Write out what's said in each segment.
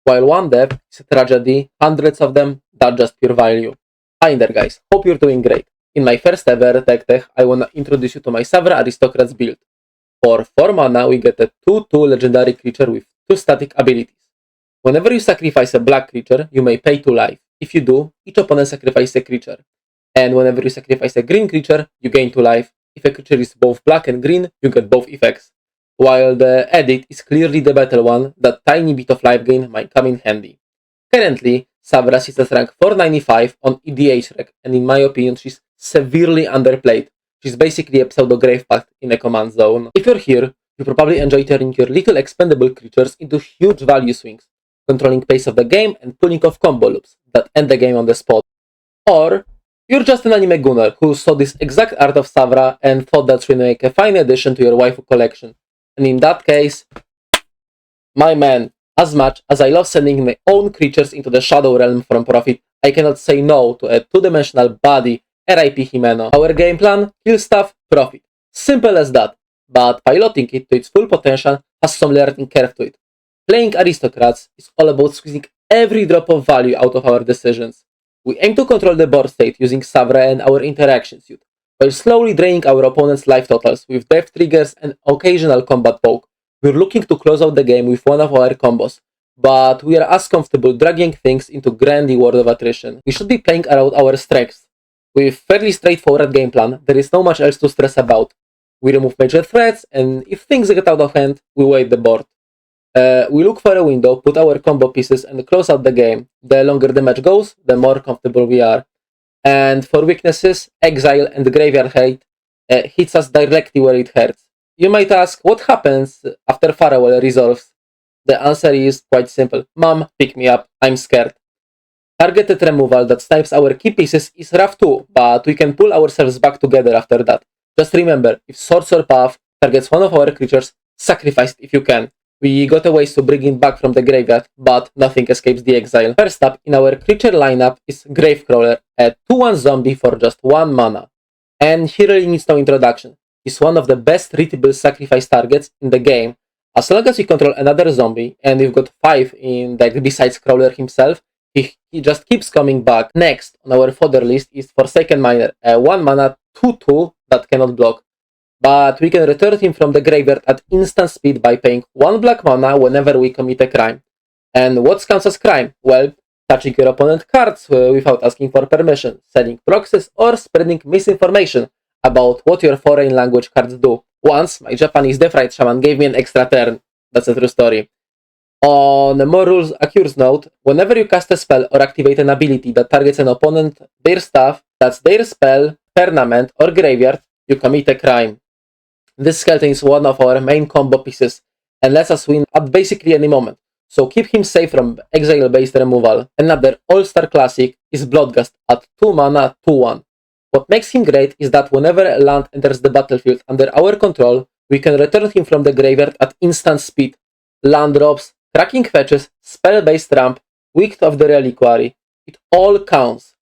While one death is a tragedy, hundreds of them, that's just pure value. Hi there guys, hope you're doing great. In my first ever Tech Tech, I wanna introduce you to my Savra Aristocrats build. For 4 mana, we get a 2/2 legendary creature with 2 static abilities. Whenever you sacrifice a black creature, you may pay 2 life. If you do, each opponent sacrifices a creature. And whenever you sacrifice a green creature, you gain 2 life. If a creature is both black and green, you get both effects. While the edit is clearly the better one, that tiny bit of life gain might come in handy. Currently, Savra sits at rank 495 on EDH rec, and in my opinion, she's severely underplayed. She's basically a pseudo Grave Pact in a command zone. If you're here, you probably enjoy turning your little expendable creatures into huge value swings, controlling pace of the game and pulling off combo loops that end the game on the spot. Or you're just an anime gunner who saw this exact art of Savra and thought that should make a fine addition to your waifu collection. And in that case, my man, as much as I love sending my own creatures into the Shadow Realm from profit, I cannot say no to a 2-dimensional body, RIP Himeno. Our game plan, kill stuff, profit. Simple as that. But piloting it to its full potential has some learning curve to it. Playing Aristocrats is all about squeezing every drop of value out of our decisions. We aim to control the board state using Savra and our interaction suite, while slowly draining our opponent's life totals with death triggers and occasional combat poke. We're looking to close out the game with one of our combos, but we are as comfortable dragging things into grindy World of Attrition. We should be playing around our strengths. With fairly straightforward game plan, there is not much else to stress about. We remove major threats, and if things get out of hand, we wipe the board. We look for a window, put our combo pieces, and close out the game. The longer the match goes, the more comfortable we are. And for weaknesses, Exile and Graveyard Hate hits us directly where it hurts. You might ask, what happens after Farewell resolves? The answer is quite simple. Mom, pick me up, I'm scared. Targeted removal that snipes our key pieces is rough too, but we can pull ourselves back together after that. Just remember, if Sorcerer Path targets one of our creatures, sacrifice it if you can. We got a ways to bring it back from the graveyard, but nothing escapes the exile. First up in our creature lineup is Gravecrawler, a 2/1 zombie for just 1 mana. And he really needs no introduction. He's one of the best readable sacrifice targets in the game. As long as we control another zombie, and we've got 5 in deck besides Crawler himself, he just keeps coming back. Next on our fodder list is Forsaken Miner, a 1 mana 2/2 that cannot block. But we can return him from the graveyard at instant speed by paying 1 black mana whenever we commit a crime. And what counts as crime? Well, touching your opponent's cards without asking for permission, selling proxies, or spreading misinformation about what your foreign language cards do. Once, my Japanese Death Rite Shaman gave me an extra turn. That's a true story. On a more rules accurate note, whenever you cast a spell or activate an ability that targets an opponent, their stuff, that's their spell, tournament, or graveyard, you commit a crime. This skeleton is one of our main combo pieces and lets us win at basically any moment, so keep him safe from exile-based removal. Another all-star classic is Bloodgust at 2 mana 2/1. What makes him great is that whenever a land enters the battlefield under our control, we can return him from the graveyard at instant speed. Land drops, cracking fetches, spell-based ramp, wicked of the reliquary, it all counts.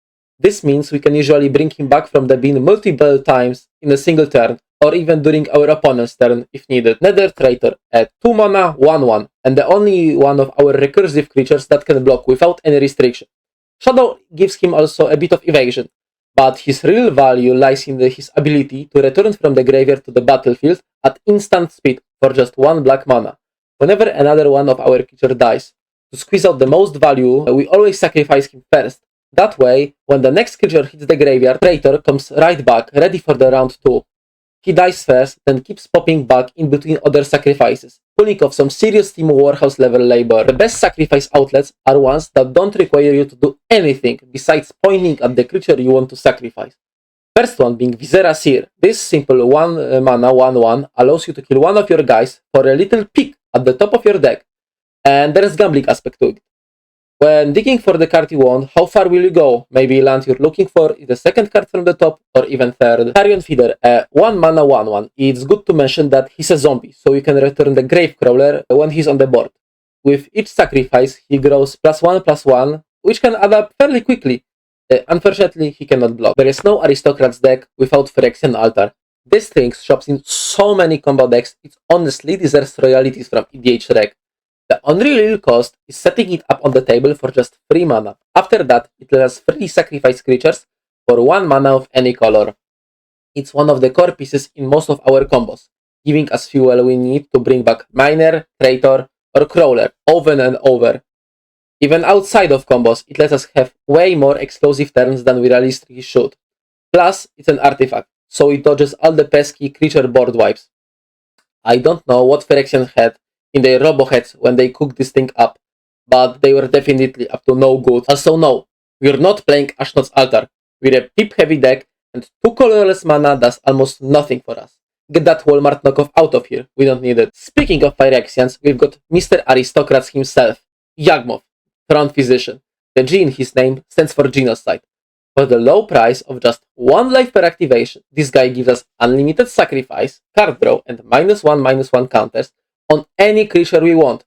This means we can usually bring him back from the bin multiple times in a single turn, or even during our opponent's turn if needed. Nether Traitor, a 2 mana 1/1, and the only one of our recursive creatures that can block without any restriction. Shadow gives him also a bit of evasion, but his real value lies in his ability to return from the graveyard to the battlefield at instant speed for just 1 black mana, whenever another one of our creatures dies. To squeeze out the most value, we always sacrifice him first. That way, when the next creature hits the graveyard, Traitor comes right back, ready for the round 2. He dies first, then keeps popping back in between other sacrifices, pulling off some serious Team Warhouse level labor. The best sacrifice outlets are ones that don't require you to do anything besides pointing at the creature you want to sacrifice. First one being Viscera Seer. This simple 1 mana 1/1 allows you to kill one of your guys for a little peek at the top of your deck, and there is gambling aspect to it. When digging for the card you want, how far will you go? Maybe land you're looking for is the second card from the top, or even third. Carrion Feeder, a 1 mana 1/1. It's good to mention that he's a zombie, so you can return the Gravecrawler when he's on the board. With each sacrifice, he grows +1/+1, which can add up fairly quickly. Unfortunately, he cannot block. There is no Aristocrats deck without Phyrexian Altar. This thing shops in so many combo decks, it honestly deserves royalties from EDH rec. The only real cost is setting it up on the table for just 3 mana. After that, it lets us freely sacrifice creatures for 1 mana of any color. It's one of the core pieces in most of our combos, giving us fuel we need to bring back Miner, Traitor, or Crawler over and over. Even outside of combos, it lets us have way more explosive turns than we realistically should. Plus, it's an artifact, so it dodges all the pesky creature board wipes. I don't know what Phyrexian had in their roboheads when they cooked this thing up, but they were definitely up to no good. Also no, we're not playing Ashnod's Altar. We're a pip-heavy deck, and 2 colorless mana does almost nothing for us. Get that Walmart knockoff out of here, we don't need it. Speaking of Phyrexians, we've got Mr. Aristocrats himself, Yawgmoth, Throne Physician. The G in his name stands for genocide. For the low price of just 1 life per activation, this guy gives us unlimited sacrifice, card draw, and -1/-1 counters on any creature we want.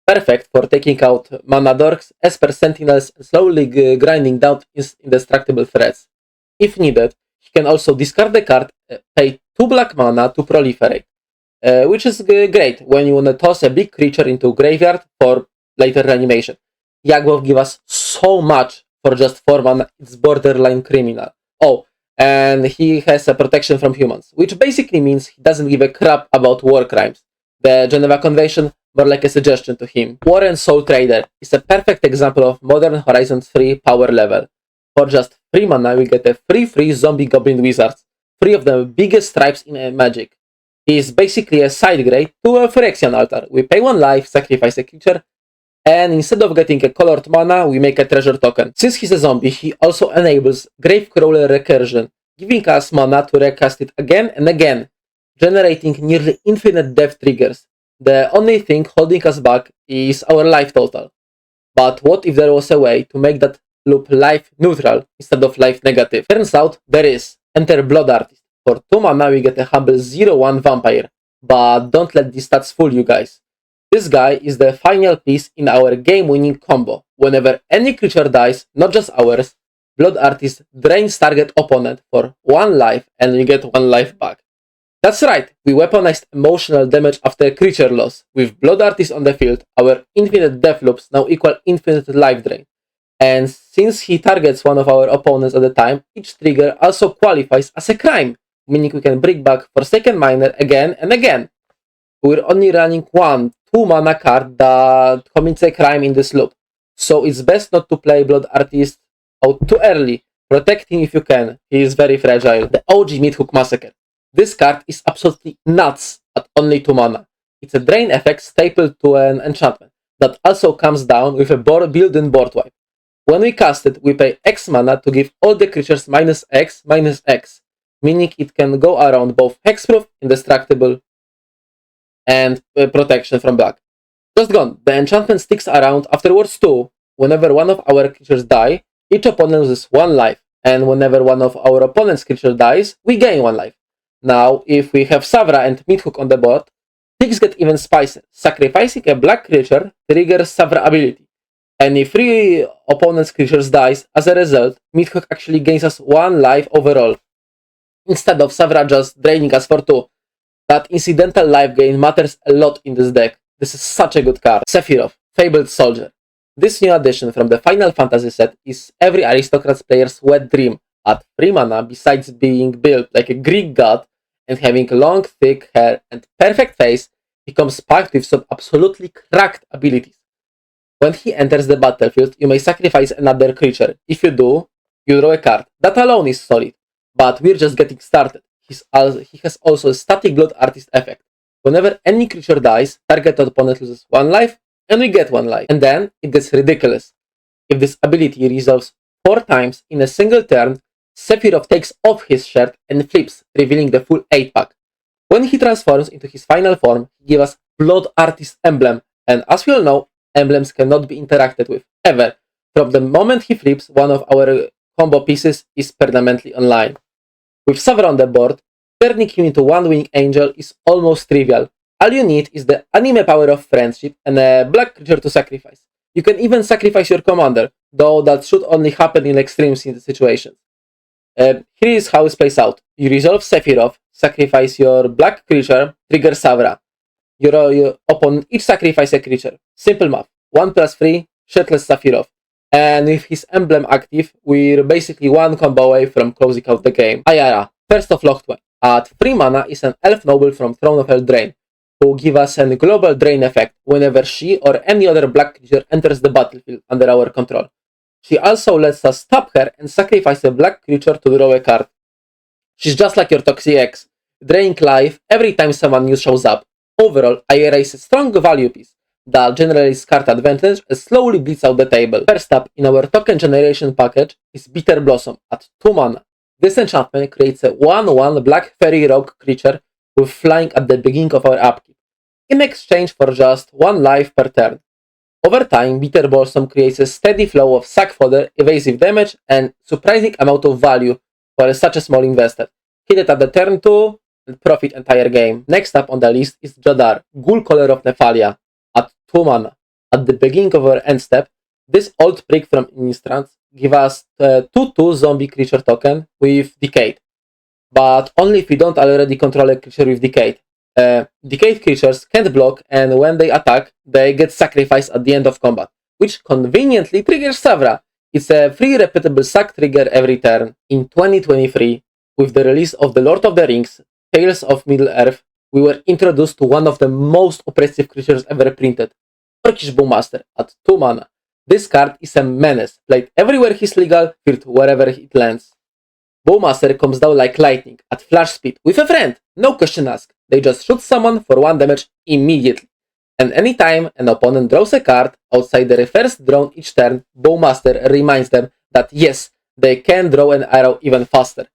Perfect for taking out mana dorks, Esper Sentinels, and slowly grinding down indestructible threats. If needed, he can also discard the card, pay 2 black mana to proliferate, which is great when you want to toss a big creature into graveyard for later reanimation. Yawgmoth gives us so much for just 4 mana, it's borderline criminal. Oh, and he has a protection from humans, which basically means he doesn't give a crap about war crimes. The Geneva Convention, more like a suggestion to him. War and Soul Trader is a perfect example of Modern Horizon 3 power level. For just 3 mana, we get a free zombie goblin wizards, 3 of the biggest stripes in Magic. He is basically a side grade to a Phyrexian Altar. We pay 1 life, sacrifice a creature, and instead of getting a colored mana, we make a treasure token. Since he's a zombie, he also enables Gravecrawler Recursion, giving us mana to recast it again and again, generating nearly infinite death triggers. The only thing holding us back is our life total. But what if there was a way to make that loop life neutral instead of life negative? Turns out there is. Enter Blood Artist. For 2 mana we get a humble 0/1 vampire. But don't let these stats fool you guys. This guy is the final piece in our game-winning combo. Whenever any creature dies, not just ours, Blood Artist drains target opponent for 1 life and we get 1 life back. That's right, we weaponized emotional damage after creature loss. With Blood Artist on the field, our infinite death loops now equal infinite life drain. And since he targets one of our opponents at a time, each trigger also qualifies as a crime, meaning we can bring back Forsaken Miner again and again. We're only running 1/2 mana card that commits a crime in this loop, so it's best not to play Blood Artist out too early. Protect him if you can, he is very fragile. The OG Midhook Massacre. This card is absolutely nuts at only 2 mana. It's a drain effect stapled to an enchantment that also comes down with a built-in board wipe. When we cast it, we pay X mana to give all the creatures -X, meaning it can go around both hexproof, indestructible, and protection from black. Just gone. The enchantment sticks around afterwards too. Whenever one of our creatures die, each opponent loses 1 life, and whenever one of our opponent's creatures dies, we gain 1 life. Now, if we have Savra and Midhook on the board, things get even spicier. Sacrificing a black creature triggers Savra ability, and if 3 opponent's creatures dies, as a result, Midhook actually gains us 1 life overall, instead of Savra just draining us for 2. That incidental life gain matters a lot in this deck. This is such a good card. Sephiroth, Fabled Soldier. This new addition from the Final Fantasy set is every Aristocrats player's wet dream. At 3 mana, besides being built like a Greek god and having long, thick hair and perfect face, he comes packed with some absolutely cracked abilities. When he enters the battlefield, you may sacrifice another creature. If you do, you draw a card. That alone is solid, but we're just getting started. He has also a static Blood Artist effect. Whenever any creature dies, target opponent loses 1 life, and we get 1 life. And then it gets ridiculous. If this ability resolves 4 times in a single turn, Sephiroth takes off his shirt and flips, revealing the full 8-pack. When he transforms into his final form, he gives us Blood Artist Emblem, and as we all know, emblems cannot be interacted with, ever. From the moment he flips, one of our combo pieces is permanently online. With Savra on the board, turning him into 1 Winged Angel is almost trivial. All you need is the anime power of friendship and a black creature to sacrifice. You can even sacrifice your commander, though that should only happen in extreme situations. Here is how it plays out. You resolve Sephiroth, sacrifice your black creature, trigger Savra. your opponent each sacrifice a creature. Simple math. 1 plus 3, Shirtless Sephiroth. And with his emblem active, we're basically one combo away from closing out the game. Ayara, First of Locthwain. At 3 mana is an Elf Noble from Throne of Eldraine, who give us a global drain effect whenever she or any other black creature enters the battlefield under our control. She also lets us tap her and sacrifice a black creature to draw a card. She's just like your Toxic X, draining life every time someone new shows up. Overall, Ayara is a strong value piece that generates card advantage and slowly bleeds out the table. First up in our token generation package is Bitter Blossom at 2 mana. This enchantment creates a 1/1 black fairy rogue creature with flying at the beginning of our upkeep, in exchange for just 1 life per turn. Over time, Bitter Blossom creates a steady flow of sack fodder, evasive damage, and surprising amount of value for such a small investor. Hit it at the turn 2 and profit entire game. Next up on the list is Jadar, Ghoul Caller of Nephalia, at 2 mana. At the beginning of our end step, this old prick from Innistrad gives us a 2/2 zombie creature token with Decayed, but only if we don't already control a creature with Decayed. Decayed creatures can't block, and when they attack, they get sacrificed at the end of combat, which conveniently triggers Savra. It's a free repeatable sack trigger every turn. In 2023, with the release of The Lord of the Rings, Tales of Middle-earth, we were introduced to one of the most oppressive creatures ever printed, Orcish Bowmaster at 2 mana. This card is a menace, played everywhere he's legal, feared wherever it lands. Bowmaster comes down like lightning, at flash speed, with a friend, no question asked. They just shoot someone for 1 damage immediately. And anytime an opponent draws a card outside their first drawn each turn, Bowmaster reminds them that yes, they can draw an arrow even faster.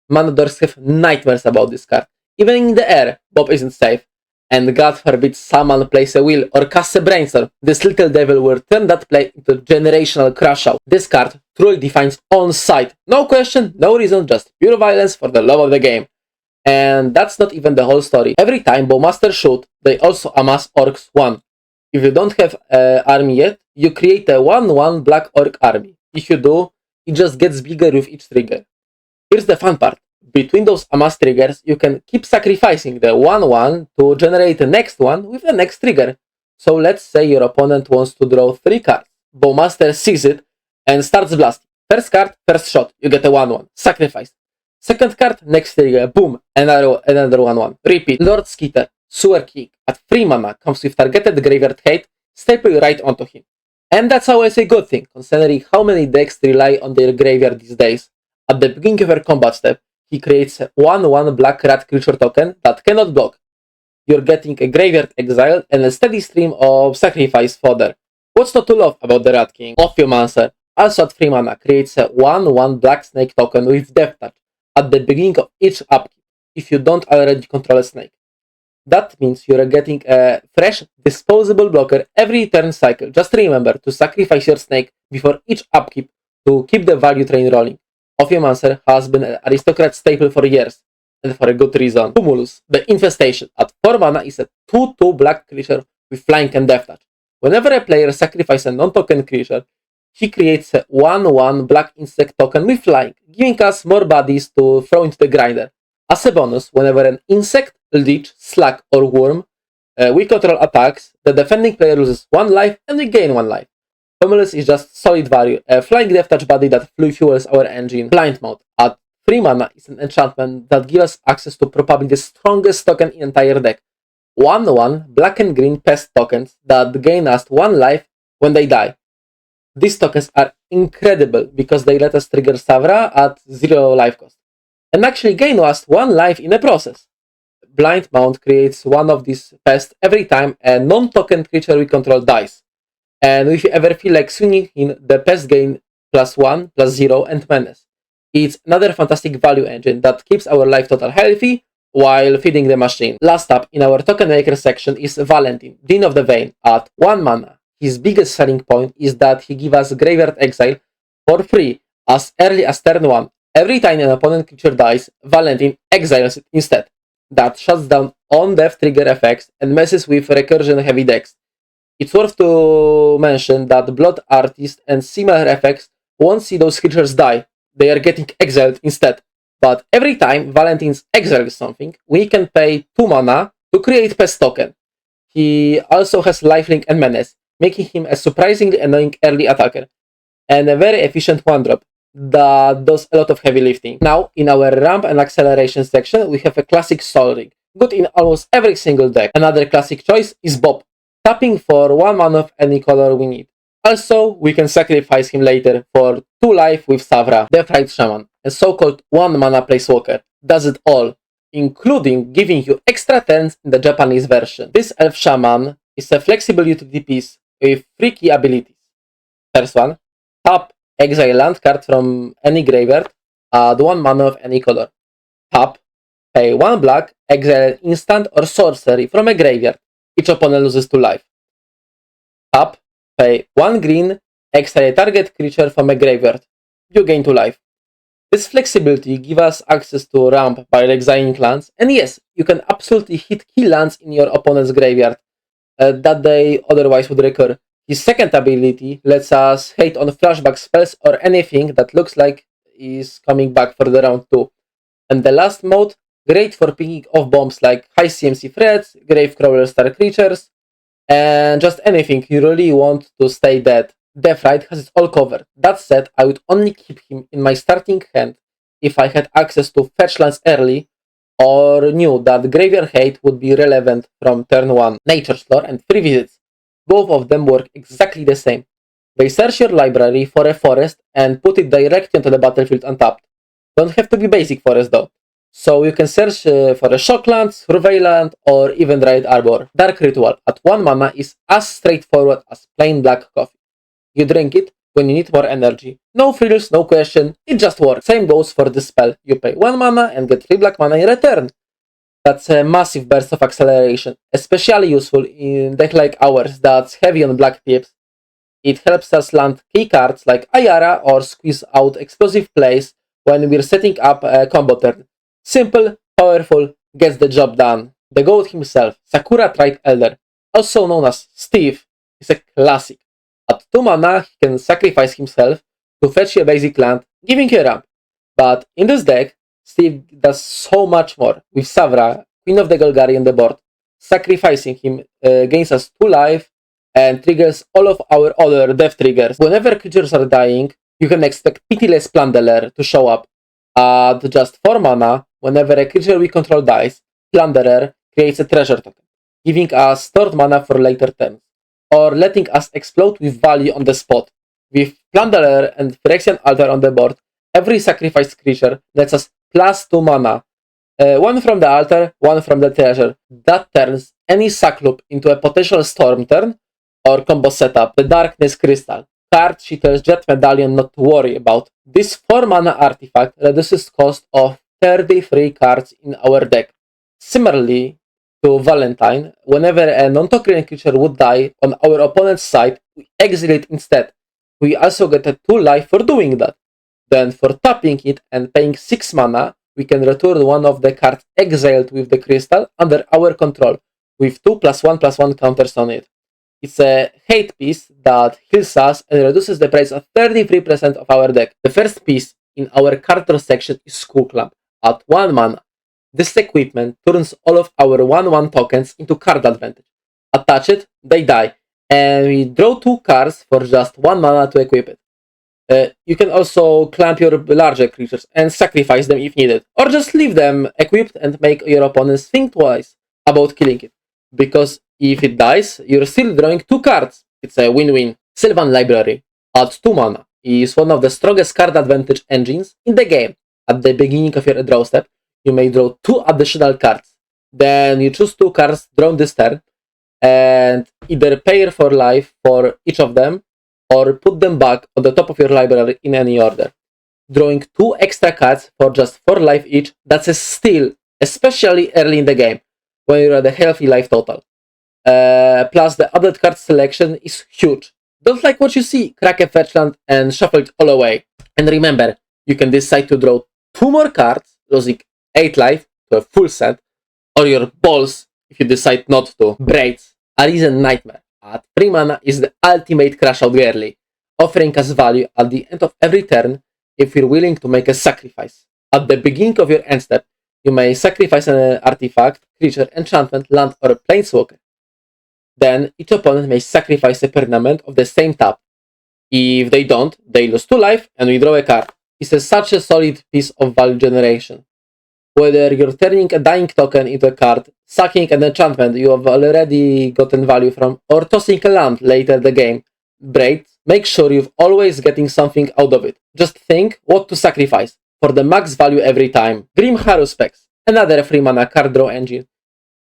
Manadors have nightmares about this card. Even in the air, Bob isn't safe. And God forbid someone plays a wheel or casts a brainstorm, this little devil will turn that play into generational crash out. This card truly defines on sight. No question, no reason, just pure violence for the love of the game. And that's not even the whole story. Every time Bowmaster shoot, they also amass Orcs 1. If you don't have an army yet, you create a 1/1 black Orc army. If you do, it just gets bigger with each trigger. Here's the fun part. Between those amass triggers, you can keep sacrificing the 1/1 to generate the next one with the next trigger. So let's say your opponent wants to draw 3 cards. Bowmaster sees it and starts blasting. First card, first shot, you get a 1/1. Sacrifice. Second card, next trigger, boom, another 1/1. Repeat. Lord Skitter, Sewer King, at 3 mana, comes with targeted graveyard hate, staple right onto him. And that's always a good thing, considering how many decks rely on their graveyard these days. At the beginning of your combat step, he creates a 1/1 black rat creature token that cannot block. You're getting a graveyard exile and a steady stream of sacrifice fodder. What's not to love about the Rat King? Ophiomancer, also at 3 mana, creates a 1/1 black snake token with Death Touch at the beginning of each upkeep, if you don't already control a snake. That means you're getting a fresh, disposable blocker every turn cycle. Just remember to sacrifice your snake before each upkeep to keep the value train rolling. Ophiomancer has been an Aristocrat staple for years, and for a good reason. Cumulus, the Infestation, at 4 mana is a 2/2 black creature with Flying and Death Touch. Whenever a player sacrifices a non-token creature, he creates a 1/1 black insect token with Flying, giving us more bodies to throw into the grinder. As a bonus, whenever an insect, leech, slug, or worm we control attacks, the defending player loses 1 life and we gain 1 life. Cumulus is just solid value, a Flying Death Touch body that fuels our engine. Blind Mode, at 3 mana, is an enchantment that gives us access to probably the strongest token in entire deck. 1/1 black and green pest tokens that gain us 1 life when they die. These tokens are incredible because they let us trigger Savra at 0 life cost, and actually gain us 1 life in the process. Blind Mount creates one of these pests every time a non-token creature we control dies. And if you ever feel like swinging in, the pest gain +1, +0, and menace. It's another fantastic value engine that keeps our life total healthy while feeding the machine. Last up in our token maker section is Valentine, Dean of the Vein, at 1 mana. His biggest selling point is that he gives us Graveyard Exile for free as early as turn 1. Every time an opponent creature dies, Valentine exiles it instead. That shuts down on-death trigger effects and messes with recursion-heavy decks. It's worth to mention that Blood Artist and similar effects won't see those creatures die, they are getting exiled instead. But every time Valentine's exiles something, we can pay 2 mana to create pest token. He also has lifelink and menace, making him a surprisingly annoying early attacker, and a very efficient one-drop that does a lot of heavy lifting. Now, in our ramp and acceleration section, we have a classic Soul Ring, good in almost every single deck. Another classic choice is Bob, tapping for 1 mana of any color we need. Also, we can sacrifice him later for 2 life with Savra, Death Shaman, a so-called 1 mana planeswalker. Does it all, including giving you extra turns in the Japanese version. This Elf Shaman is a flexible utility piece with 3 key abilities. First one, tap, exile land card from any graveyard, add 1 mana of any color. Tap, pay 1 black, exile an instant or sorcery from a graveyard. Each opponent loses 2 life. Tap, pay 1 green, exile a target creature from a graveyard. You gain 2 life. This flexibility gives us access to ramp by exiling lands, and yes, you can absolutely hit key lands in your opponent's graveyard that they otherwise would recur. His second ability lets us hate on flashback spells or anything that looks like is coming back for the round 2. And the last mode, great for picking off bombs like high CMC threats, Gravecrawler star creatures, and just anything you really want to stay dead. Deathrite has it all covered. That said, I would only keep him in my starting hand if I had access to fetch lands early or knew that Graveyard Hate would be relevant from turn 1. Nature's Lore and 3 visits. Both of them work exactly the same. They search your library for a forest and put it directly onto the battlefield untapped. Don't have to be basic forest though. So you can search for a Shockland, Surveillant, or even Dryad Arbor. Dark Ritual at 1 mana is as straightforward as plain black coffee. You drink it when you need more energy. No frills, no question, it just works. Same goes for this spell. You pay 1 mana and get 3 black mana in return. That's a massive burst of acceleration, especially useful in deck like ours that's heavy on black tips. It helps us land key cards like Ayara or squeeze out explosive plays when we're setting up a combo turn. Simple, powerful, gets the job done. The GOAT himself, Sakura Tribe Elder, also known as Steve, is a classic. At 2 mana, he can sacrifice himself to fetch you a basic land, giving you a ramp. But in this deck, Steve does so much more, with Savra, Queen of the Golgari on the board. Sacrificing him gains us 2 life and triggers all of our other death triggers. Whenever creatures are dying, you can expect Pitiless Plunderer to show up. At just 4 mana, whenever a creature we control dies, Plunderer creates a treasure token, giving us stored mana for later turns, or letting us explode with value on the spot. With Plunderer and Phyrexian Altar on the board, every sacrificed creature lets us plus 2 mana. 1 from the altar, 1 from the treasure. That turns any sack loop into a potential storm turn or combo setup. The Darkness Crystal. Card she tells Jet Medallion not to worry about. This 4 mana artifact reduces cost of 33 cards in our deck. Similarly to Valentine, whenever a non-token creature would die on our opponent's side, we exile it instead. We also get a 2 life for doing that. Then for tapping it and paying 6 mana, we can return one of the cards exiled with the crystal under our control, with 2+1/+1 counters on it. It's a hate piece that heals us and reduces the price of 33% of our deck. The first piece in our card draw section is Skull Clamp at 1 mana. This equipment turns all of our 1/1 tokens into card advantage. Attach it, they die, and we draw 2 cards for just 1 mana to equip it. You can also clamp your larger creatures and sacrifice them if needed, or just leave them equipped and make your opponents think twice about killing it. Because if it dies, you're still drawing 2 cards. It's a win-win. Sylvan Library at 2 mana is one of the strongest card advantage engines in the game. At the beginning of your draw step, you may draw 2 additional cards. Then you choose 2 cards drawn this turn and either pay for life for each of them or put them back on the top of your library in any order. Drawing 2 extra cards for just 4 life each, that's a steal, especially early in the game, when you're at a healthy life total. Plus the added card selection is huge. Don't like what you see, crack a fetchland and shuffle it all away. And remember, you can decide to draw 2 more cards, losing 8 life to a full set, or your balls if you decide not to. Braids, Arisen Nightmare at 3 mana is the ultimate crash out girly, offering us value at the end of every turn if you're willing to make a sacrifice. At the beginning of your end step, you may sacrifice an artifact, creature, enchantment, land, or planeswalker. Then each opponent may sacrifice a permanent of the same type. If they don't, they lose 2 life and we draw a card. It's such a solid piece of value generation. Whether you're turning a dying token into a card, sacking an enchantment you have already gotten value from, or tossing a land later in the game, make sure you're always getting something out of it. Just think what to sacrifice for the max value every time. Grim Harrow Specs, another free mana card draw engine.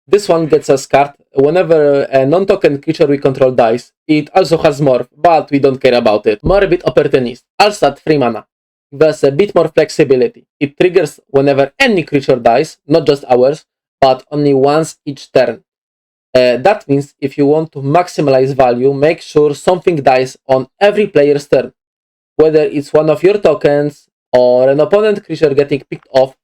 This one gets us card whenever a non-token creature we control dies. It also has Morph, but we don't care about it. Morbid Opportunist, also 3 mana. There's a bit more flexibility. It triggers whenever any creature dies, not just ours, but only once each turn. That means if you want to maximize value, make sure something dies on every player's turn. Whether it's one of your tokens or an opponent creature getting picked off,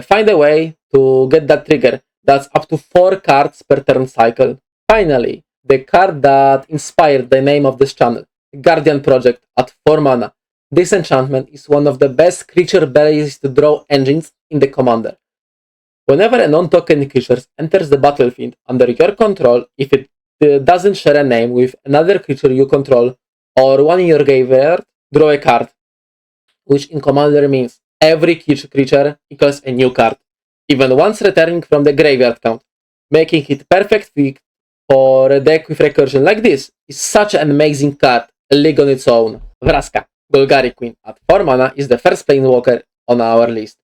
find a way to get that trigger. That's up to 4 cards per turn cycle. Finally, the card that inspired the name of this channel, Guardian Project at 4 mana. This enchantment is one of the best creature-based draw engines in the Commander. Whenever a non-token creature enters the battlefield under your control, if it doesn't share a name with another creature you control or one in your graveyard, draw a card, which in Commander means every creature equals a new card, even once returning from the graveyard count, making it perfect fit for a deck with recursion like this. Is such an amazing card, a league on its own. Vraska, Golgari Queen, at 4 mana is the first planeswalker on our list.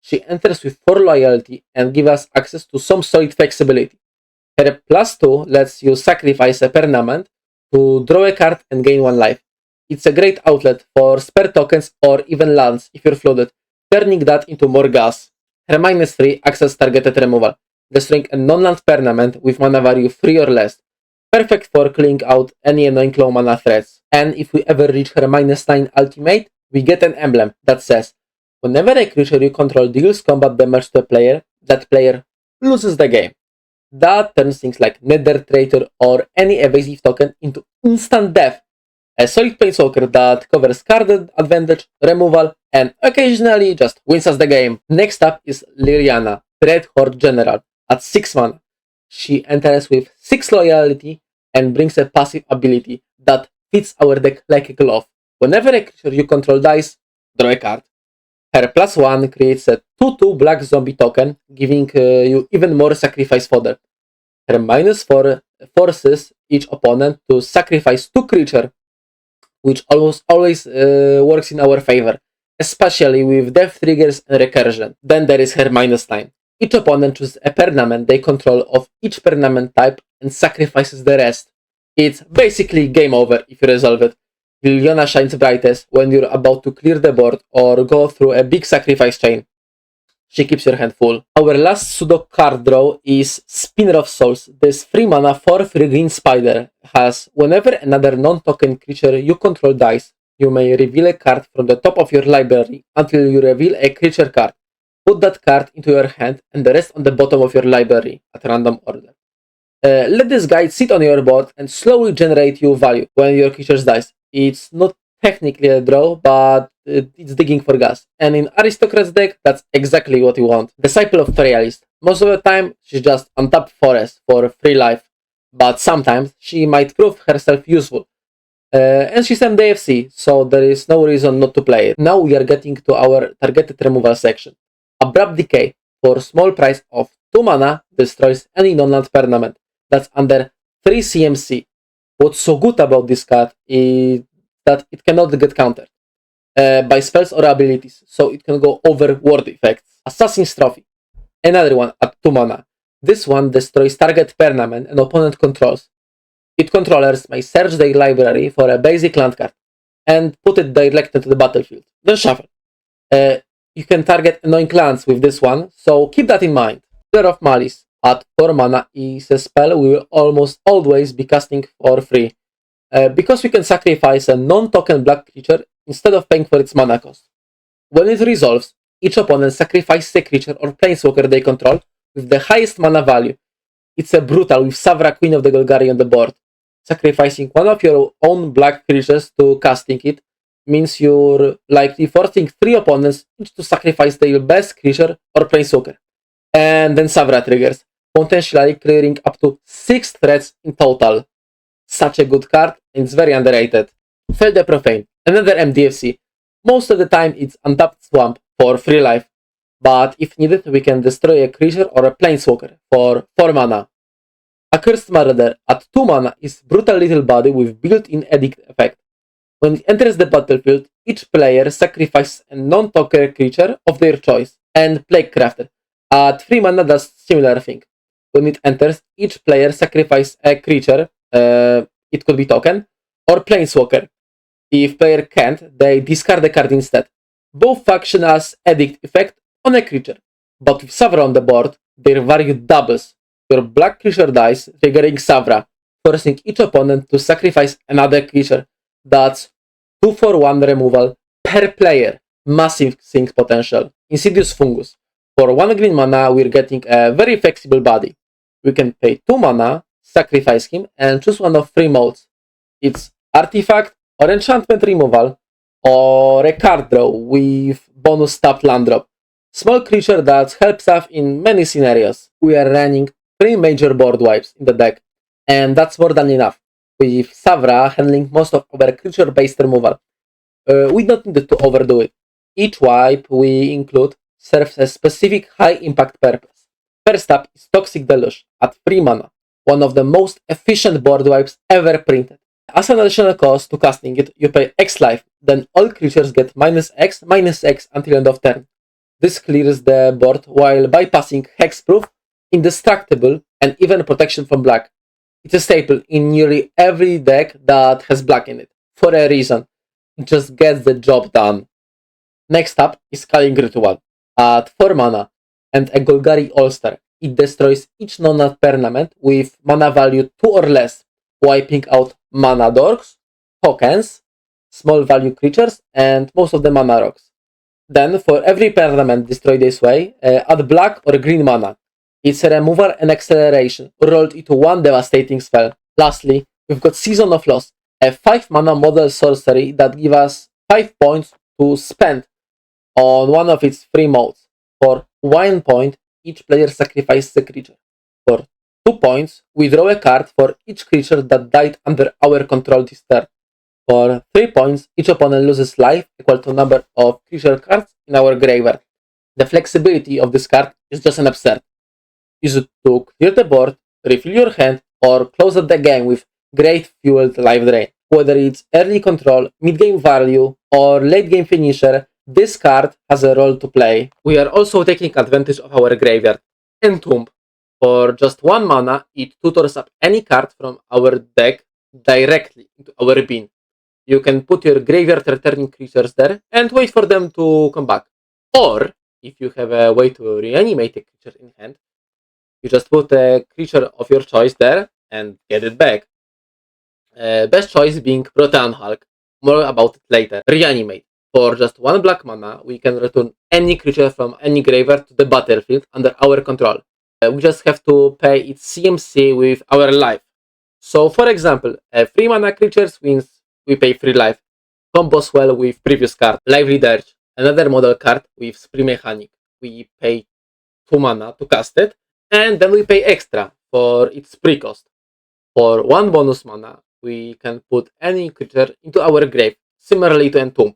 She enters with 4 loyalty and gives us access to some solid flexibility. Her +2 lets you sacrifice a permanent to draw a card and gain 1 life. It's a great outlet for spare tokens or even lands if you're flooded, turning that into more gas. Her -3 access targeted removal, destroying a non-land permanent with mana value 3 or less. Perfect for clearing out any annoying low mana threats. And if we ever reach her -9 ultimate, we get an emblem that says, whenever a creature you control deals combat damage to a player, that player loses the game. That turns things like Nether Traitor or any evasive token into instant death. A solid planeswalker that covers card advantage, removal, and occasionally just wins us the game. Next up is Liliana, Dreadhorde General, at 6 mana. She enters with 6 loyalty and brings a passive ability that fits our deck like a glove. Whenever a creature you control dies, draw a card. Her +1 creates a 2/2 black zombie token, giving you even more sacrifice fodder. Her -4 forces each opponent to sacrifice 2 creatures, which almost always works in our favor, especially with death triggers and recursion. Then there is her -9. Each opponent chooses a permanent they control of each permanent type and sacrifices the rest. It's basically game over if you resolve it. Liliana shines brightest when you're about to clear the board or go through a big sacrifice chain. She keeps your hand full. Our last pseudo card draw is Spinner of Souls. This 3 mana 4/3 green spider has whenever another non-token creature you control dies, you may reveal a card from the top of your library until you reveal a creature card. Put that card into your hand and the rest on the bottom of your library at random order. Let this guide sit on your board and slowly generate you value when your creature dies. It's not technically a draw, but it's digging for gas. And in Aristocrats deck, that's exactly what you want. Disciple of Therialist. Most of the time, she's just untapped forest for free life, but sometimes she might prove herself useful. And she's MDFC, so there is no reason not to play it. Now we are getting to our targeted removal section. Abrupt Decay, for small price of 2 mana, destroys any non-land permanent that's under 3 CMC. What's so good about this card is that it cannot get countered by spells or abilities, so it can go over ward effects. Assassin's Trophy, another one at 2 mana. This one destroys target permanent and opponent controls. Its controllers may search their library for a basic land card and put it directly to the battlefield, then shuffle. You can target annoying lands with this one, so keep that in mind. Pillar of Malice at 4 mana is a spell we will almost always be casting for free, because we can sacrifice a non-token black creature instead of paying for its mana cost. When it resolves, each opponent sacrifices a creature or planeswalker they control with the highest mana value. It's a brutal with Savra, Queen of the Golgari on the board. Sacrificing one of your own black creatures to casting it means you're likely forcing 3 opponents each to sacrifice their best creature or planeswalker. And then Savra triggers. potentially clearing up to 6 threats in total. Such a good card, and it's very underrated. Fail the Profane, another MDFC. Most of the time it's untapped swamp for 3 life, but if needed we can destroy a creature or a planeswalker for 4 mana. Accursed Marauder at 2 mana is brutal little body with built-in edict effect. When it enters the battlefield, each player sacrifices a non-token creature of their choice, and Plague Crafter at 3 mana does similar thing. When it enters, each player sacrifices a creature, it could be token, or planeswalker. If player can't, they discard the card instead. Both function as edict effect on a creature, but with Savra on the board, their value doubles. Your black creature dies, triggering Savra, forcing each opponent to sacrifice another creature. That's 2 for 1 removal per player. Massive sync potential. Insidious Fungus. For 1 green mana, we're getting a very flexible body. We can pay 2 mana, sacrifice him, and choose one of 3 modes. It's Artifact, or Enchantment Removal, or a card draw with bonus tapped land drop. Small creature that helps us in many scenarios. We are running 3 major board wipes in the deck, and that's more than enough. With Savra handling most of our creature-based removal. We don't need to overdo it. Each wipe we include serves a specific high-impact purpose. First up is Toxic Deluge at 3 mana, one of the most efficient board wipes ever printed. As an additional cost to casting it, you pay X life, then all creatures get -X until end of turn. This clears the board while bypassing Hexproof, Indestructible, and even protection from black. It's a staple in nearly every deck that has black in it, for a reason. It just gets the job done. Next up is Culling Ritual at 4 mana and a Golgari All-Star. It destroys each non-land permanent with mana value 2 or less, wiping out mana dorks, tokens, small value creatures, and most of the mana rocks. Then, for every permanent destroyed this way, add black or green mana. It's a removal and acceleration, rolled into 1 devastating spell. Lastly, we've got Season of Loss, a 5 mana model sorcery that gives us 5 points to spend on one of its 3 modes. For 1 point, each player sacrifices a creature. For 2 points, we draw a card for each creature that died under our control this turn. For 3 points, each opponent loses life equal to number of creature cards in our graveyard. The flexibility of this card is just an absurd. Use it to clear the board, refill your hand, or close out the game with great fueled life drain. Whether it's early control, mid-game value, or late-game finisher, this card has a role to play. We are also taking advantage of our graveyard. Entomb. For just 1 mana, it tutors up any card from our deck directly into our bin. You can put your graveyard returning creatures there and wait for them to come back. Or, if you have a way to reanimate a creature in hand, you just put a creature of your choice there and get it back. Best choice being Protean Hulk. More about it later. Reanimate. For just 1 black mana, we can return any creature from any graveyard to the battlefield under our control. We just have to pay its CMC with our life. So, for example, a 3 mana creature wins, we pay 3 life. Combos well with previous card. Lively Dirge, another model card with Spree Mechanic. We pay 2 mana to cast it, and then we pay extra for its pre-cost. For 1 bonus mana, we can put any creature into our grave, similarly to Entomb.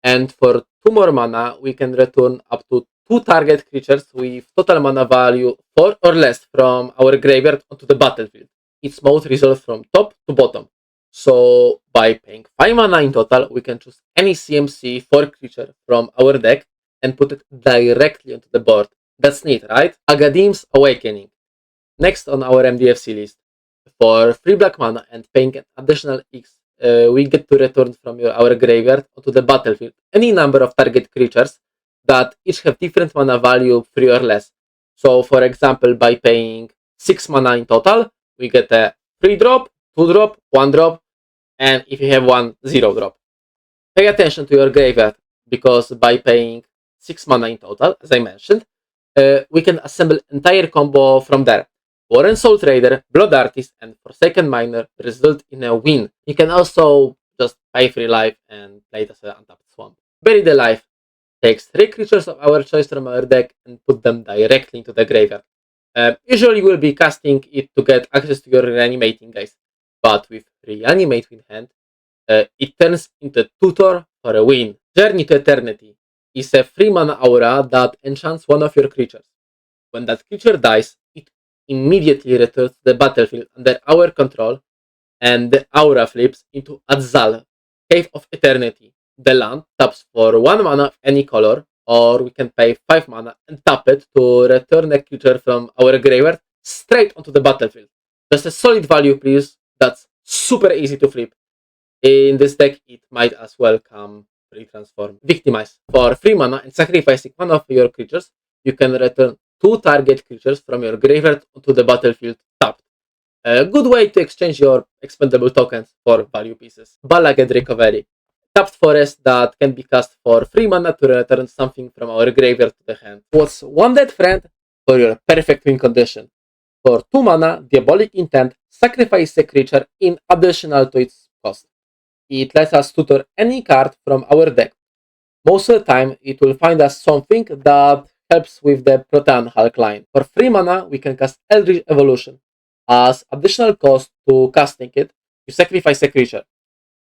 And for 2 more mana, we can return up to 2 target creatures with total mana value 4 or less from our graveyard onto the battlefield. Its mode resolves from top to bottom. So, by paying 5 mana in total, we can choose any CMC 4 creature from our deck and put it directly onto the board. That's neat, right? Agadim's Awakening. Next on our MDFC list. For 3 black mana and paying an additional X, we get to return from our graveyard onto the battlefield any number of target creatures that each have different mana value 3 or less. So, for example, by paying 6 mana in total, we get a 3 drop, 2 drop, 1 drop, and if you have 1, 0 drop. Pay attention to your graveyard, because by paying 6 mana in total, as I mentioned, we can assemble entire combo from there. Warren Soul Trader, Blood Artist, and Forsaken Miner result in a win. You can also just pay 3 life and play it as an untapped swamp. Bury the Life takes 3 creatures of our choice from our deck and put them directly into the graveyard. Usually we'll be casting it to get access to your reanimating guys, but with reanimate in hand, it turns into tutor for a win. Journey to Eternity is a 3-mana aura that enchants one of your creatures. When that creature dies, it immediately returns to the battlefield under our control, and the aura flips into Atzal, Cave of Eternity. The land taps for 1 mana of any color, or we can pay 5 mana and tap it to return a creature from our graveyard straight onto the battlefield. Just a solid value, please. That's super easy to flip. In this deck, it might as well come pre-transform. Victimize. For 3 mana and sacrificing one of your creatures, you can return 2 target creatures from your graveyard onto the battlefield tapped. A good way to exchange your expendable tokens for value pieces. Balaged Recovery. Tapped forest that can be cast for 3 mana to return something from our graveyard to the hand. What's one dead friend for your perfect win condition? For 2 mana, Diabolic Intent, sacrifice a creature in additional to its cost. It lets us tutor any card from our deck. Most of the time, it will find us something that helps with the Protean Hulk line. For 3 mana, we can cast Eldritch Evolution. As additional cost to casting it, you sacrifice a creature.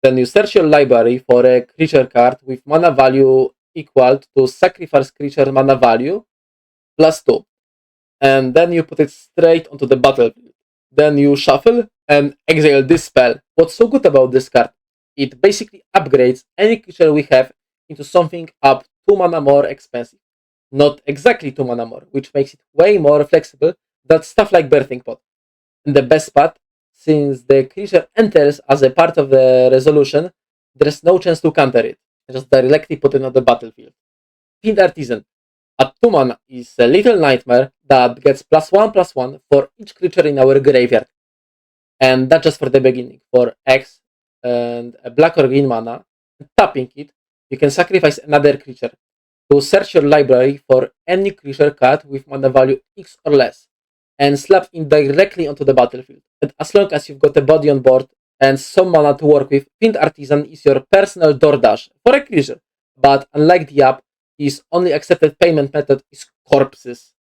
Then you search your library for a creature card with mana value equal to sacrifice creature mana value plus 2. And then you put it straight onto the battlefield. Then you shuffle and exile this spell. What's so good about this card? It basically upgrades any creature we have into something up 2 mana more expensive. Not exactly 2 mana more, which makes it way more flexible than stuff like Birthing Pod. And the best part, since the creature enters as a part of the resolution, there's no chance to counter it. Just directly put it on the battlefield. Fiend Artisan. At 2 mana is a little nightmare that gets +1/+1 for each creature in our graveyard. And that's just for the beginning. For X and a black or green mana, tapping it, you can sacrifice another creature to search your library for any creature card with mana value X or less, and slap it directly onto the battlefield. And as long as you've got a body on board and some mana to work with, Fiend Artisan is your personal DoorDash for a creature. But unlike the app, his only accepted payment method is corpses.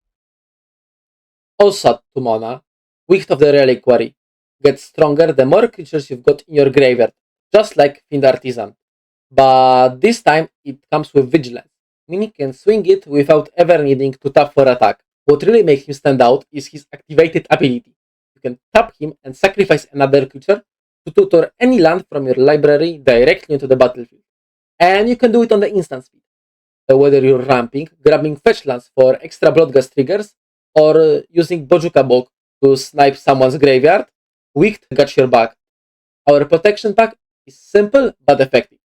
Also at 2 mana, Wicht of the Reliquary. Gets stronger the more creatures you've got in your graveyard, just like Fiend Artisan. But this time it comes with Vigilance, meaning you can swing it without ever needing to tap for attack. What really makes him stand out is his activated ability. You can tap him and sacrifice another creature to tutor any land from your library directly into the battlefield. And you can do it on the instant speed. Whether you're ramping, grabbing fetch lands for extra Bloodgust triggers, or using Bojuka Bog to snipe someone's graveyard, Wicked got your back. Our protection pack is simple but effective.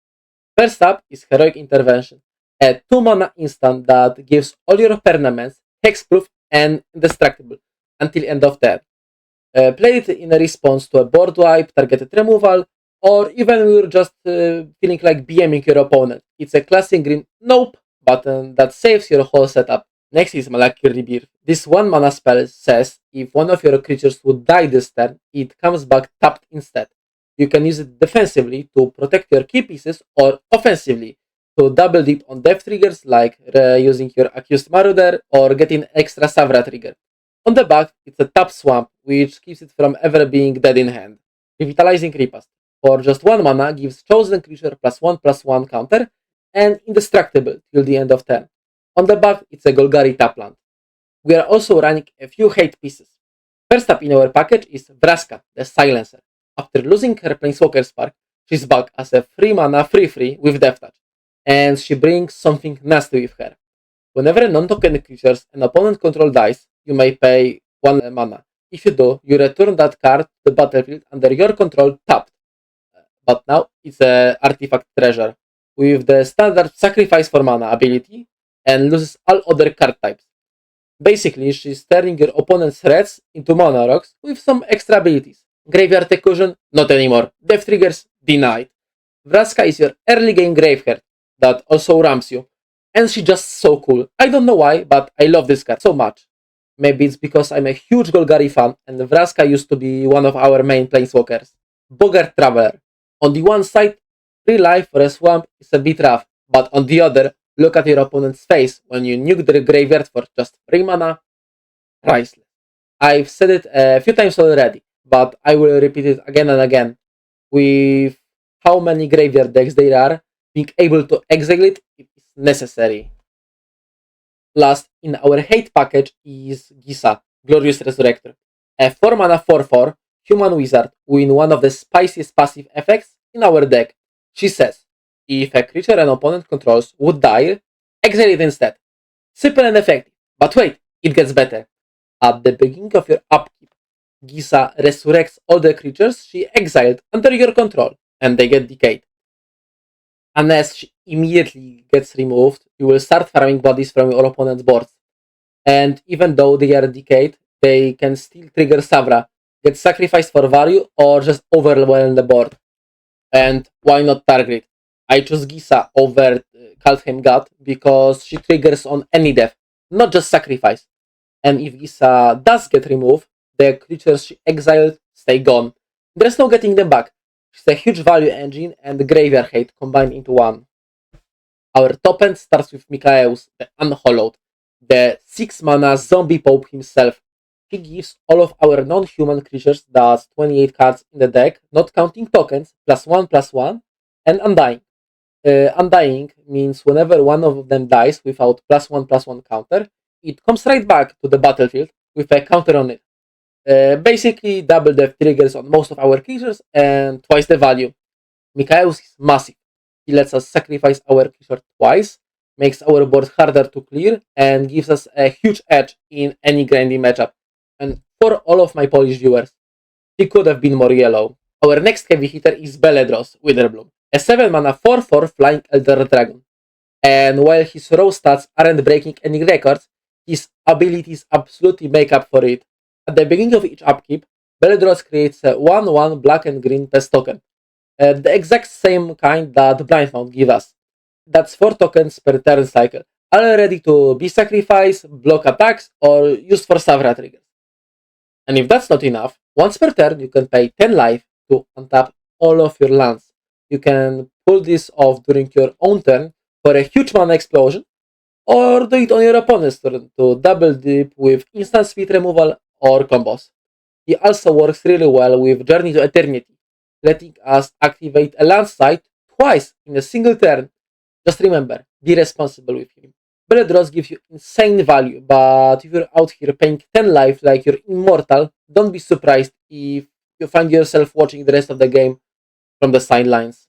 First up is Heroic Intervention, a 2 mana instant that gives all your permanents hexproof and indestructible until end of turn. Play it in a response to a board wipe, targeted removal, or even when you're just feeling like BMing your opponent. It's a classic green nope button that saves your whole setup. Next is Malakir Rebirth. This 1 mana spell says if one of your creatures would die this turn, it comes back tapped instead. You can use it defensively to protect your key pieces or offensively to double dip on death triggers like using your Accused Marauder or getting extra Savra trigger. On the back, it's a tap swamp which keeps it from ever being dead in hand. Revitalizing Repast. For just 1 mana gives chosen creature +1/+1 counter and indestructible till the end of turn. On the back, it's a Golgari tap land. We are also running a few hate pieces. First up in our package is Vraska, the Silencer. After losing her Planeswalker Spark, she's back as a 3 mana 3/3 with Death Touch, and she brings something nasty with her. Whenever a non-token creatures an opponent control dies, you may pay 1 mana. If you do, you return that card to the battlefield under your control tapped. But now it's an artifact treasure with the standard sacrifice for mana ability and loses all other card types. Basically, she's turning your opponent's threats into mana rocks with some extra abilities. Graveyard Recursion? Not anymore. Death triggers? Denied. Vraska is your early game Graveheart that also ramps you. And she's just so cool. I don't know why, but I love this card so much. Maybe it's because I'm a huge Golgari fan and Vraska used to be one of our main planeswalkers. Boggart Traveler. On the one side, free life for a swamp is a bit rough, but on the other, look at your opponent's face when you nuke their graveyard for just 3 mana. Priceless. I've said it a few times already, but I will repeat it again and again. With how many graveyard decks there are, being able to exile it is necessary. Last in our hate package is Gisa, Glorious Resurrector, a 4 mana 4/4 human wizard with one of the spiciest passive effects in our deck. She says, if a creature an opponent controls would die, exile it instead. Simple and effective, but wait, it gets better. At the beginning of your upkeep, Gisa resurrects all the creatures she exiled under your control, and they get decayed. Unless she immediately gets removed, you will start farming bodies from your opponent's boards. And even though they are decayed, they can still trigger Savra, get sacrificed for value, or just overwhelm the board. And why not target? I choose Gisa over Kaldheim God because she triggers on any death, not just sacrifice. And if Gisa does get removed, the creatures she exiled stay gone. There's no getting them back. She's a huge value engine and graveyard hate combined into one. Our top end starts with Mikaeus, the Unhallowed, the 6 mana zombie pope himself. He gives all of our non-human creatures, that's 28 cards in the deck, not counting tokens, +1/+1, and Undying. Undying means whenever one of them dies without +1/+1 counter, it comes right back to the battlefield with a counter on it. Basically, double death triggers on most of our creatures and twice the value. Mikaeus is massive. He lets us sacrifice our creature twice, makes our board harder to clear, and gives us a huge edge in any grinding matchup. And for all of my Polish viewers, he could have been more yellow. Our next heavy hitter is Beledros, Witherbloom, a 7 mana 4/4 flying Elder Dragon. And while his raw stats aren't breaking any records, his abilities absolutely make up for it. At the beginning of each upkeep, Beledros creates a 1/1 black and green pest token, the exact same kind that Blindmount gives us. That's 4 tokens per turn cycle, all ready to be sacrificed, block attacks, or used for Savra triggers. And if that's not enough, once per turn you can pay 10 life to untap all of your lands. You can pull this off during your own turn for a huge mana explosion, or do it on your opponent's turn to double dip with instant speed removal or combos. He also works really well with Journey to Eternity, letting us activate a land site twice in a single turn. Just remember, be responsible with him. Beledros gives you insane value, but if you're out here paying 10 life like you're immortal, don't be surprised if you find yourself watching the rest of the game from the sidelines.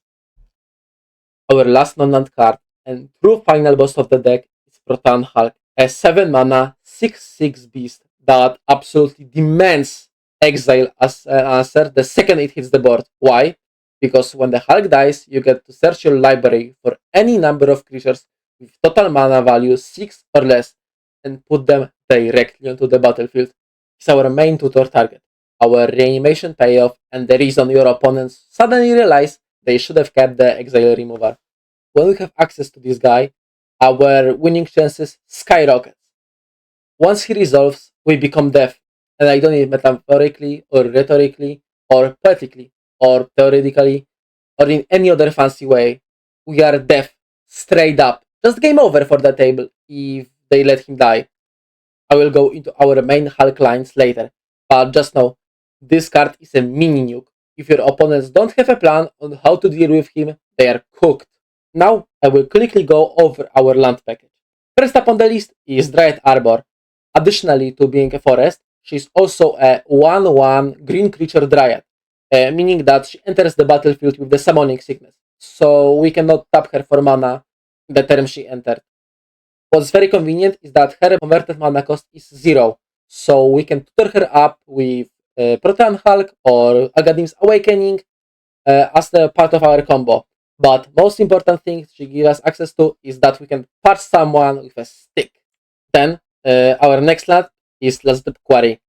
Our last non-land card and true final boss of the deck is Proton Hulk, a 7 mana 6/6 beast that absolutely demands exile as an answer the second it hits the board. Why? Because when the Hulk dies, you get to search your library for any number of creatures with total mana value 6 or less and put them directly onto the battlefield. It's our main tutor target, our reanimation payoff, and the reason your opponents suddenly realize they should have kept the exile remover. When we have access to this guy, our winning chances skyrocket. Once he resolves, we become deaf, and I don't mean metaphorically or rhetorically or poetically or theoretically or in any other fancy way. We are deaf, straight up. Just game over for the table if they let him die. I will go into our main Hulk lines later, but just know, this card is a mini nuke. If your opponents don't have a plan on how to deal with him, they are cooked. Now I will quickly go over our land package. First up on the list is Dryad Arbor. Additionally to being a forest, she is also a 1/1 green creature Dryad, meaning that she enters the battlefield with the summoning sickness, so we cannot tap her for mana the term she entered. What's very convenient is that her converted mana cost is 0, so we can tutor her up with Protean Hulk or Agadim's Awakening as the part of our combo. But most important thing she gives us access to is that we can punch someone with a stick. Then our next land is Last Step Quarry.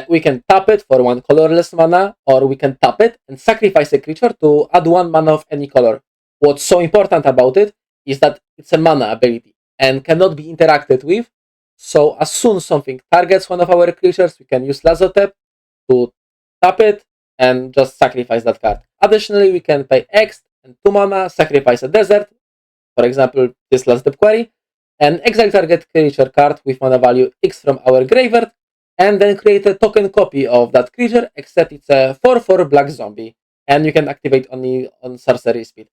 We can tap it for 1 colorless mana, or we can tap it and sacrifice a creature to add 1 mana of any color. What's so important about it is that it's a mana ability and cannot be interacted with, so as soon as something targets one of our creatures, we can use Lazotep to tap it and just sacrifice that card. Additionally, we can pay X and 2 mana, sacrifice a desert, for example, this Last Step Quarry, and exile target creature card with mana value X from our graveyard, and then create a token copy of that creature, except it's a 4/4 black zombie, and you can activate only on sorcery speed.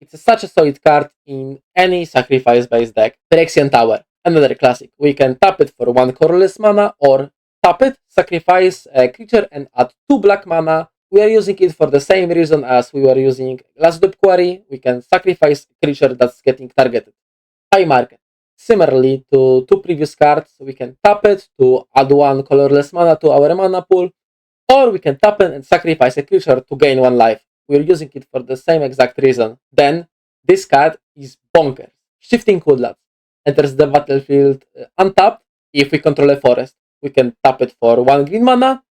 It's such a solid card in any sacrifice-based deck. Phyrexian Tower, another classic. We can tap it for 1 colorless mana, or tap it, sacrifice a creature, and add 2 black mana. We are using it for the same reason as we were using last Dupe Quarry. We can sacrifice a creature that's getting targeted. High Market. Similarly to 2 previous cards, we can tap it to add 1 colorless mana to our mana pool, or we can tap it and sacrifice a creature to gain 1 life. We're using it for the same exact reason. Then, this card is bonkers. Shifting Woodlands enters the battlefield untapped. If we control a forest, we can tap it for 1 green mana,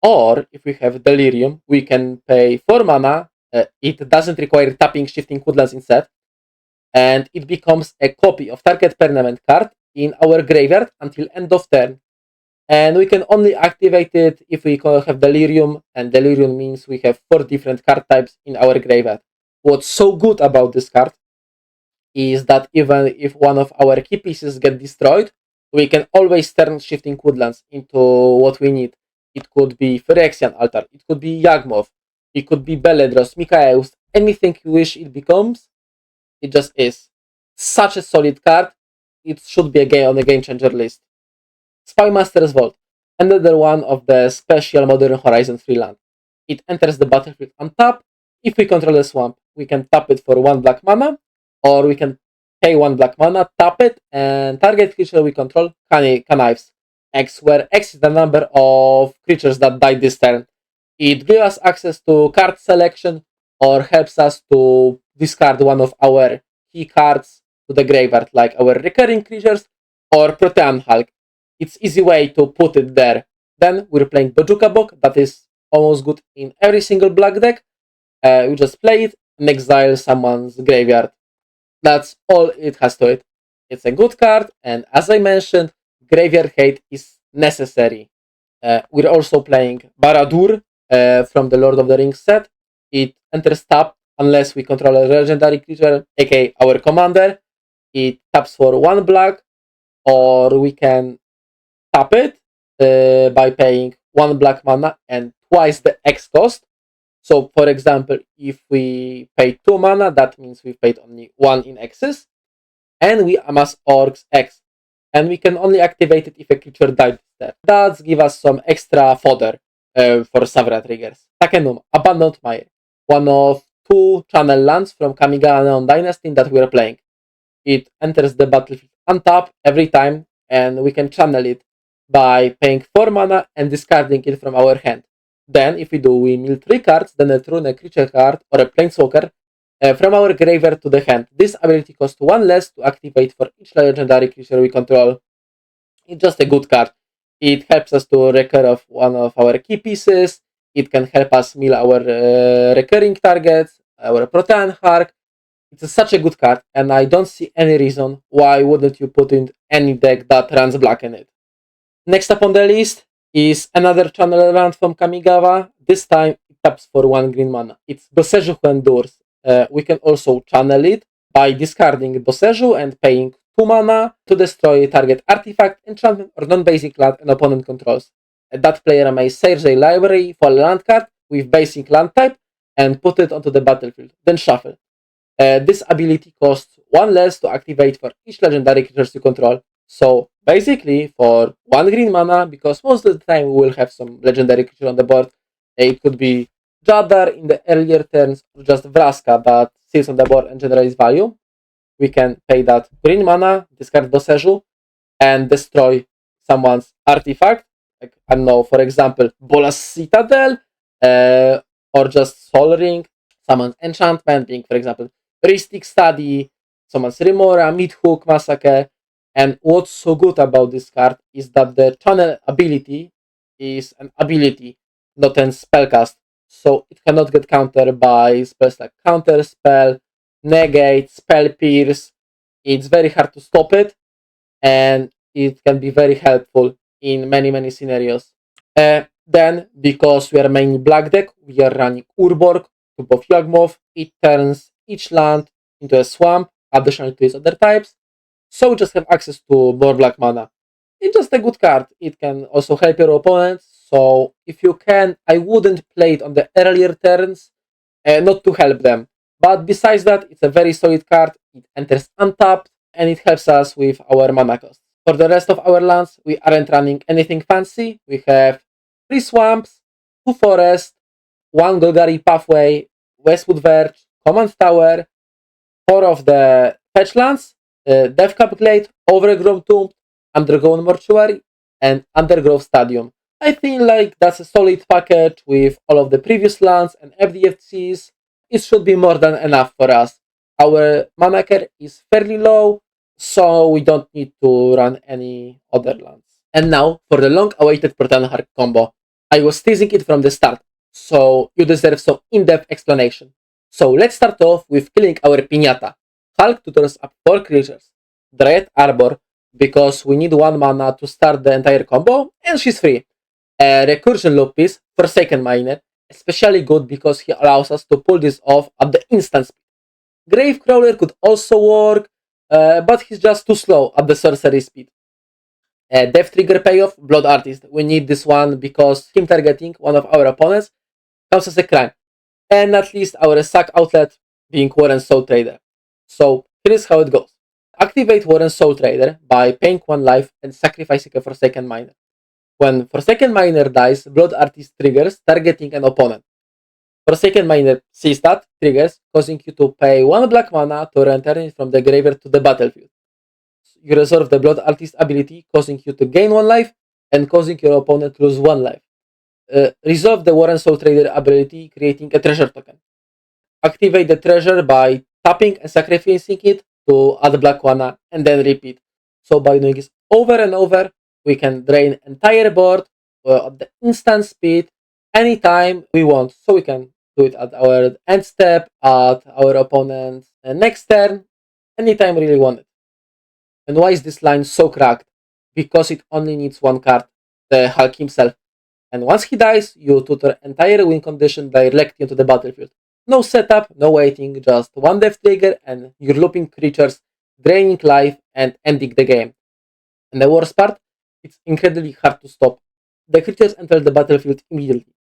or if we have Delirium, we can pay 4 mana. It doesn't require tapping Shifting Woodlands instead, and it becomes a copy of target permanent card in our graveyard until end of turn. And we can only activate it if we have Delirium, and Delirium means we have 4 different card types in our graveyard. What's so good about this card is that even if one of our key pieces get destroyed, we can always turn Shifting Woodlands into what we need. It could be Phyrexian Altar, it could be Yawgmoth, it could be Beledros, Mikaeus, anything you wish it becomes, it just is. Such a solid card, it should be on the Game Changer list. Spymaster's Vault, another one of the special Modern Horizon 3 land. It enters the battlefield untapped. If we control a swamp, we can tap it for 1 black mana, or we can pay 1 black mana, tap it, and target creature we control connives X, where X is the number of creatures that died this turn. It gives us access to card selection, or helps us to discard one of our key cards to the graveyard, like our recurring creatures or Protean Hulk. It's easy way to put it there. Then we're playing Bojuka Book, that is almost good in every single black deck. We just play it and exile someone's graveyard. That's all it has to it. It's a good card, and as I mentioned, graveyard hate is necessary. We're also playing Baradur from the Lord of the Rings set. It enters tap unless we control a legendary creature, aka our commander. It taps for 1 black, or we can tap it by paying 1 black mana and twice the X cost. So, for example, if we pay 2 mana, that means we've paid only 1 in X's, and we amass Orcs X. And we can only activate it if a creature died instead. That gives us some extra fodder for Savra triggers. Takenum, Abandoned Mire, one of 2 channel lands from Kamigawa Neon Dynasty that we're playing. It enters the battlefield untapped every time, and we can channel it by paying 4 mana and discarding it from our hand. Then, if we do, we mill 3 cards, then a Trune creature card or a Planeswalker from our graveyard to the hand. This ability costs 1 less to activate for each legendary creature we control. It's just a good card. It helps us to recur of one of our key pieces. It can help us mill our recurring targets, our Protean Hulk. It's such a good card, and I don't see any reason why wouldn't you put in any deck that runs black in it. Next up on the list is another channel land from Kamigawa. This time it taps for 1 green mana. It's Boseju Who Endures. We can also channel it by discarding Boseju and paying 2 mana to destroy target artifact, enchantment, or non-basic land an opponent controls. That player may search their library for a land card with basic land type and put it onto the battlefield, then shuffle. This ability costs 1 less to activate for each legendary creatures you control. So basically, for 1 green mana, because most of the time we will have some legendary creature on the board, it could be Jadar in the earlier turns, or just Vraska that sits on the board and generates value. We can pay that green mana, discard Boseju, and destroy someone's artifact. Like, I don't know, for example, Bolas Citadel, or just Sol Ring, someone's enchantment, being, for example, Ristic Study, someone's Remora, Midhook, Massacre. And what's so good about this card is that the channel ability is an ability, not a spellcast. So it cannot get countered by spells like Counter Spell, Negate, Spell Pierce. It's very hard to stop it, and it can be very helpful in many scenarios. Then, because we are mainly black deck, we are running Urborg, Tube of Yawgmoth. It turns each land into a swamp, additional to its other types. So we just have access to more black mana. It's just a good card. It can also help your opponents. So if you can, I wouldn't play it on the earlier turns, not to help them. But besides that, it's a very solid card. It enters untapped and it helps us with our mana cost. For the rest of our lands, we aren't running anything fancy. We have 3 swamps, 2 forests, 1 Golgari pathway, Westwood Verge, Command Tower, 4 of the fetch lands, Deathcap Glade, Overgrown Tomb, Undergrown Mortuary, and Undergrowth Stadium. I feel like that's a solid package with all of the previous lands and FDFCs. It should be more than enough for us. Our mana care is fairly low, so we don't need to run any other lands. And now for the long-awaited Proton Heart combo. I was teasing it from the start, so you deserve some in-depth explanation. So let's start off with killing our Piñata. Hulk tutors up 4 creatures. Dryad Arbor, because we need 1 mana to start the entire combo, and she's free. A Recursion Loop piece, Forsaken Miner, especially good because he allows us to pull this off at the instant speed. Gravecrawler could also work, but he's just too slow at the sorcery speed. Death Trigger payoff, Blood Artist. We need this one because him targeting one of our opponents counts as a crime. And at least our sack outlet being Warren Soul Trader. So here's how it goes. Activate Warren Soul Trader by paying 1 life and sacrificing a Forsaken Miner. When Forsaken Miner dies, Blood Artist triggers, targeting an opponent. Forsaken Miner sees that, triggers, causing you to pay 1 black mana to return it from the graveyard to the battlefield. You resolve the Blood Artist ability, causing you to gain 1 life and causing your opponent to lose 1 life. Resolve the Warren Soul Trader ability, creating a treasure token. Activate the treasure by tapping and sacrificing it to add black mana, and then repeat. So by doing this over and over, we can drain entire board at the instant speed anytime we want. So we can do it at our end step, at our opponent's next turn, anytime we really want it. And why is this line so cracked? Because it only needs 1 card, the Hulk himself. And once he dies, you tutor entire win condition directly into the battlefield. No setup, no waiting, just 1 death trigger and you're looping creatures, draining life and ending the game. And the worst part, it's incredibly hard to stop. The creatures enter the battlefield immediately,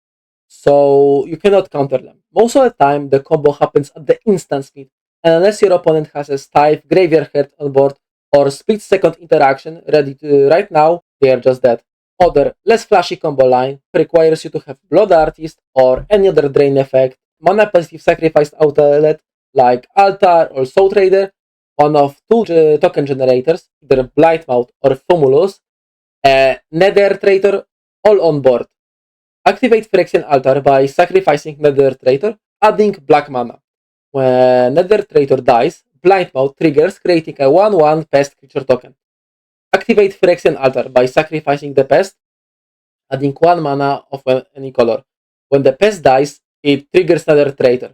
so you cannot counter them. Most of the time, the combo happens at the instant speed, and unless your opponent has a Stife, Graveyard Heart on board, or split-second interaction ready to right now, they are just dead. Other, less flashy combo line requires you to have Blood Artist or any other drain effect, mana positive sacrificed outlet like Altar or Soul Trader, one of 2 token generators, either Blightmouth or Fumulus, a Nether Traitor, all on board. Activate Phyrexian Altar by sacrificing Nether Traitor, adding black mana. When Nether Traitor dies, Blightmouth triggers, creating a 1/1 pest creature token. Activate Phyrexian Altar by sacrificing the pest, adding 1 mana of any color. When the pest dies, it triggers Nether Traitor.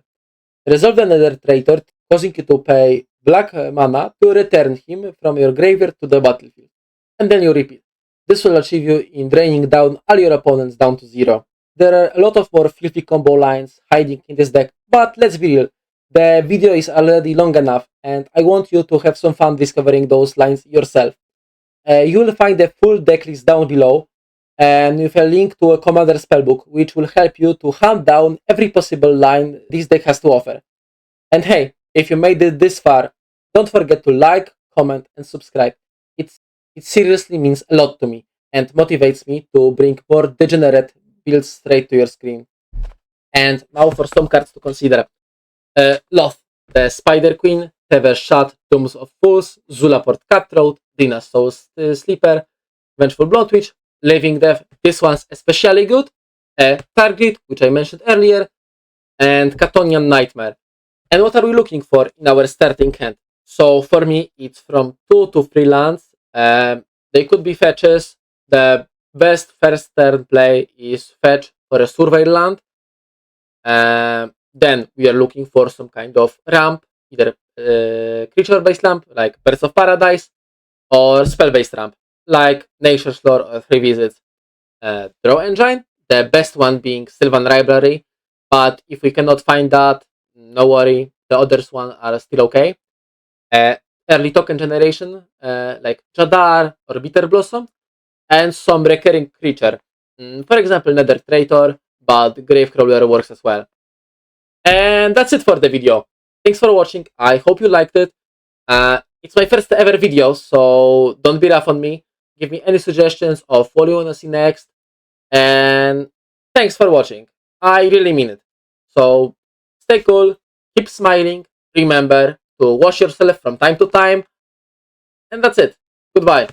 Resolve the Nether Traitor, causing you to pay black mana to return him from your graveyard to the battlefield. And then you repeat. This will achieve you in draining down all your opponents down to 0. There are a lot of more filthy combo lines hiding in this deck, but let's be real, the video is already long enough and I want you to have some fun discovering those lines yourself. You will find the full deck list down below and with a link to a Commander Spellbook, which will help you to hunt down every possible line this deck has to offer. And hey, if you made it this far, don't forget to like, comment and subscribe. It seriously means a lot to me and motivates me to bring more degenerate builds straight to your screen. And now for some cards to consider. Loth, the Spider Queen, Tever Shot, Tombs of Fools, Zulaport Cutthroat, Dina's Soul Sleeper, Vengeful Bloodwitch, Living Death, this one's especially good, Target, which I mentioned earlier, and Catonian Nightmare. And what are we looking for in our starting hand? So for me, it's from 2 to 3 lands. They could be fetches. The best first turn play is fetch for a survey land. Then we are looking for some kind of ramp, either creature-based ramp like Birds of Paradise, or spell-based ramp like Nature's Lore or 3 Visits. Draw Engine, the best one being Sylvan Library, but if we cannot find that, no worry, the others one are still okay. Early token generation like Jadar or Bitter Blossom, and some recurring creature. For example, Nether Traitor, but Gravecrawler works as well. And that's it for the video. Thanks for watching. I hope you liked it. It's my first ever video, so don't be rough on me. Give me any suggestions of what you want to see next. And thanks for watching. I really mean it. So stay cool, keep smiling, remember to wash yourself from time to time. And that's it. Goodbye.